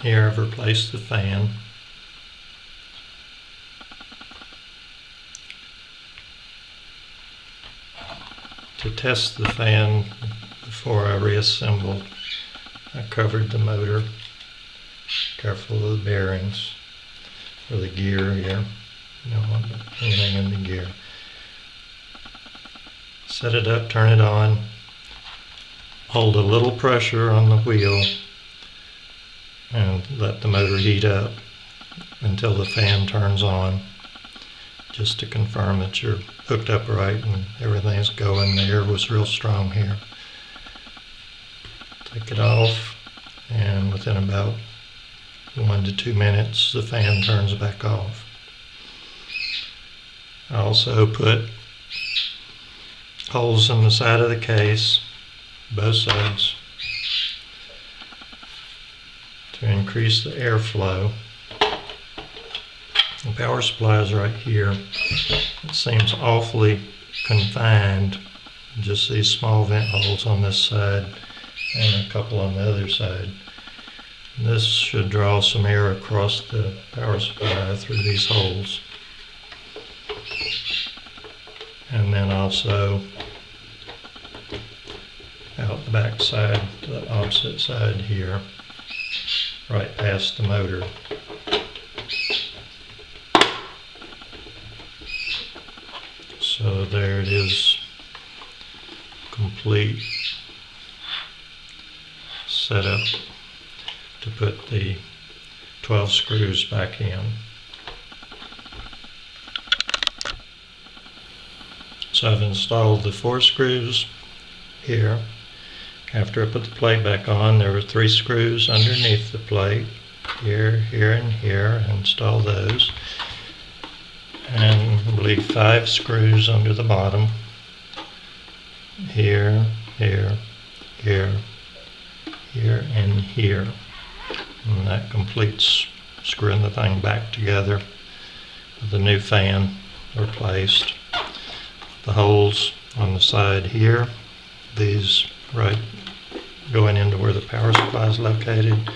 Here I've replaced the fan. To test the fan before I reassembled, I covered the motor, careful of the bearings for the gear here. You don't want anything in the gear. Set it up, turn it on, hold a little pressure on the wheel and let the motor heat up until the fan turns on, just to confirm that you're hooked up right and everything's going. The air was real strong here. Take it off, and within about 1 to 2 minutes the fan turns back off. I also put holes in the side of the case, both sides, to increase the airflow. The power supply is right here. It seems awfully confined. Just these small vent holes on this side and a couple on the other side. This should draw some air across the power supply through these holes. And then also out the back side, the opposite side here, right past the motor. So there it is, complete setup to put the 12 screws back in. So I've installed the 4 screws here. After I put the plate back on, there were 3 screws underneath the plate, here, here, and here. I installed those. And I believe 5 screws under the bottom, here, here, here, here, and here. And that completes screwing the thing back together with the new fan replaced. The holes on the side here, these right going into where the power supply is located,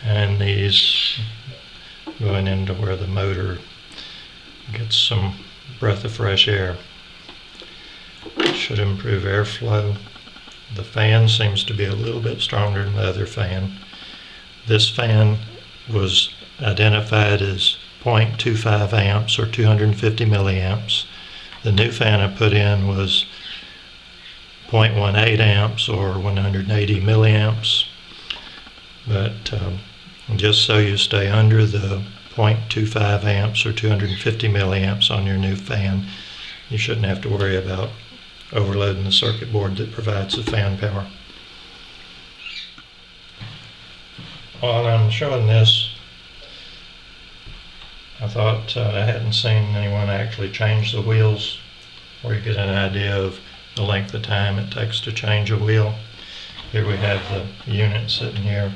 and these going into where the motor gets some breath of fresh air. Should improve airflow. The fan seems to be a little bit stronger than the other fan. This fan was identified as 0.25 amps or 250 milliamps. The new fan I put in was 0.18 amps or 180 milliamps. But just so you stay under the 0.25 amps or 250 milliamps on your new fan, you shouldn't have to worry about overloading the circuit board that provides the fan power. While I'm showing this, I thought I hadn't seen anyone actually change the wheels, where you get an idea of the length of time it takes to change a wheel. Here we have the unit sitting here.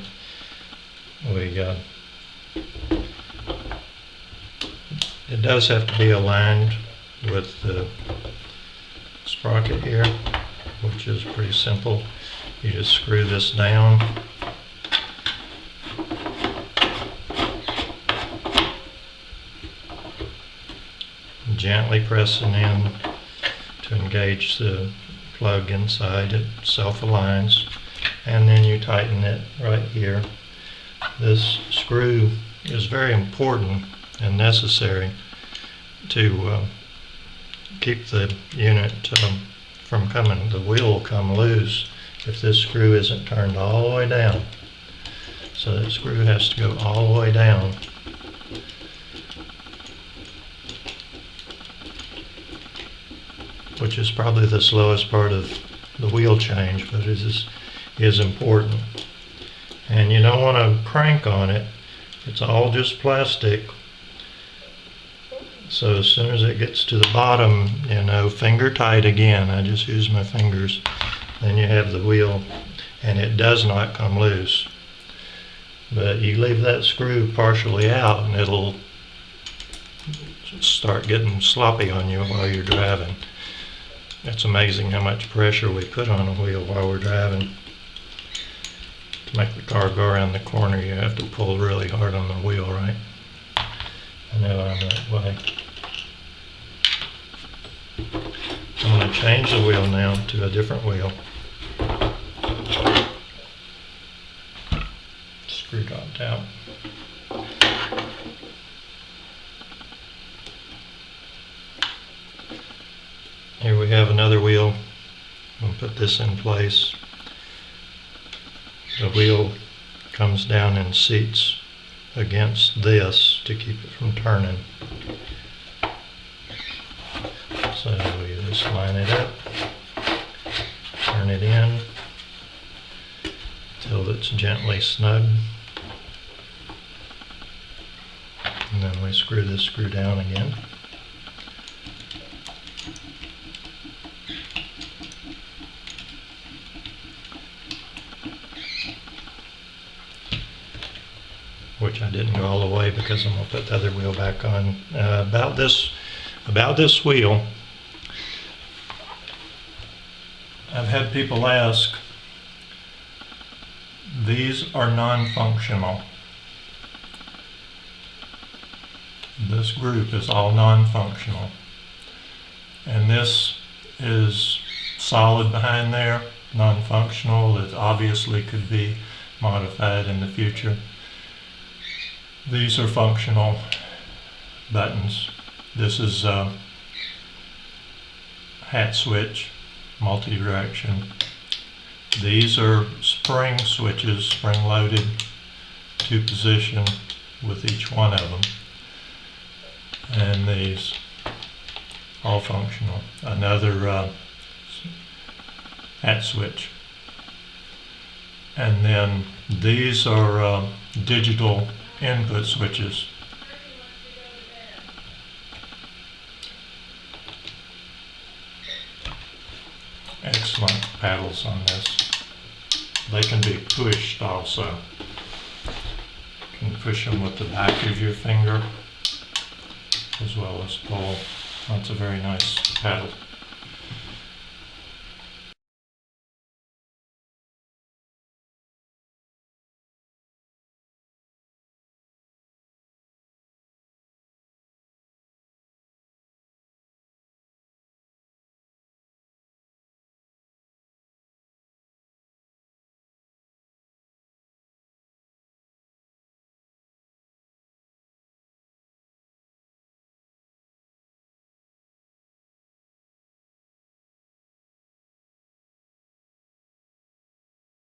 It does have to be aligned with the sprocket here, which is pretty simple. You just screw this down, gently pressing in to engage the plug inside. It self-aligns, and then you tighten it right here. This screw is very important and necessary to keep the unit from coming. The wheel will come loose if this screw isn't turned all the way down. So that screw has to go all the way down. Which is probably the slowest part of the wheel change, but it is important. And you don't want to crank on it. It's all just plastic. So as soon as it gets to the bottom, finger tight again. I just use my fingers. Then you have the wheel, and it does not come loose. But you leave that screw partially out, and it'll start getting sloppy on you while you're driving. It's amazing how much pressure we put on a wheel while we're driving. to make the car go around the corner, you have to pull really hard on the wheel, right? I know I'm that way. I'm going to change the wheel now to a different wheel. Screw dropped out. Here we have another wheel. We'll put this in place. The wheel comes down and seats against this to keep it from turning. So we just line it up, turn it in until it's gently snug, and then we screw this screw down again. Which I didn't go all the way because I'm going to put the other wheel back on. About this wheel, I've had people ask, these are non-functional. This group is all non-functional. And this is solid behind there, non-functional. It obviously could be modified in the future. These are functional buttons. This is a hat switch, multi-direction. These are spring switches, spring-loaded, 2-position with each one of them. And these, all functional. Another hat switch. And then these are digital input switches. Excellent paddles on this. They can be pushed also. You can push them with the back of your finger as well as pull. That's a very nice paddle.